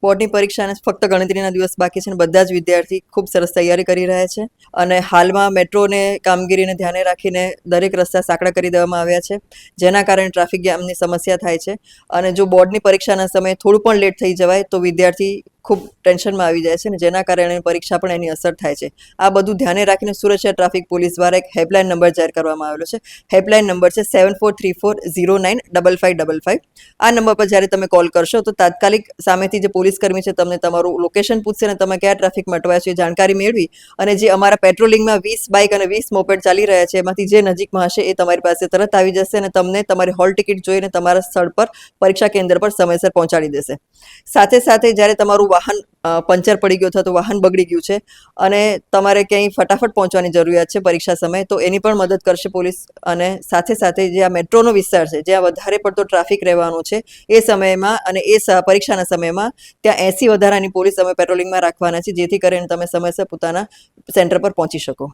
બોર્ડની પરીક્ષાને ફક્ત ગણતરીના દિવસ બાકી છે અને બધા જ વિદ્યાર્થી ખૂબ સરસ તૈયારી કરી રહ્યા છે અને હાલમાં મેટ્રોને કામગીરીને ધ્યાને રાખીને દરેક રસ્તા સાંકડા કરી દેવામાં આવ્યા છે, જેના કારણે ટ્રાફિક જામની સમસ્યા થાય છે. અને જો બોર્ડની પરીક્ષાના સમયે થોડું પણ લેટ થઈ જવાય તો વિદ્યાર્થી ખૂબ ટેન્શનમાં આવી જાય છે અને જેના કારણે પરીક્ષા પણ એની અસર થાય છે. આ બધું ધ્યાને રાખીને સુરત શહેર ટ્રાફિક પોલીસ દ્વારા એક હેલ્પલાઇન નંબર જાહેર કરવામાં આવેલો છે. હેલ્પલાઇન નંબર છે 7434095555. આ નંબર પર જ્યારે તમે કોલ કરશો તો તાત્કાલિક સામેથી જે પોલીસ કર્મી છે તમને તમારું લોકેશન પૂછશે અને તમે કયા ટ્રાફિકમાં અટવાયા છો એ જાણકારી મેળવી અને જે અમારા પેટ્રોલિંગમાં 20 બાઇક અને 20 મોપેડ ચાલી રહ્યા છે એમાંથી જે નજીકમાં હશે એ તમારી પાસે તરત આવી જશે અને તમને તમારી હોલ ટિકિટ જોઈને તમારા સ્થળ પર પરીક્ષા કેન્દ્ર પર સમયસર પહોંચાડી દેશે. સાથે સાથે જ્યારે તમારું વાહન પંચર પડી ગયું અથવા તો વાહન બગડી ગયું છે અને તમારે ક્યાંય ફટાફટ પહોંચવાની જરૂરિયાત છે પરીક્ષા સમયે તો એની પણ મદદ કરશે પોલીસ. અને સાથે સાથે જે આ મેટ્રોનો વિસ્તાર છે જ્યાં વધારે પડતો ટ્રાફિક રહેવાનો છે એ સમયમાં અને પરીક્ષાના સમયમાં ત્યાં 80 વધારાની પોલીસ અમે પેટ્રોલિંગમાં રાખવાના છે જેથી કરીને તમે સમયસર પોતાના સેન્ટર પર પહોંચી શકો.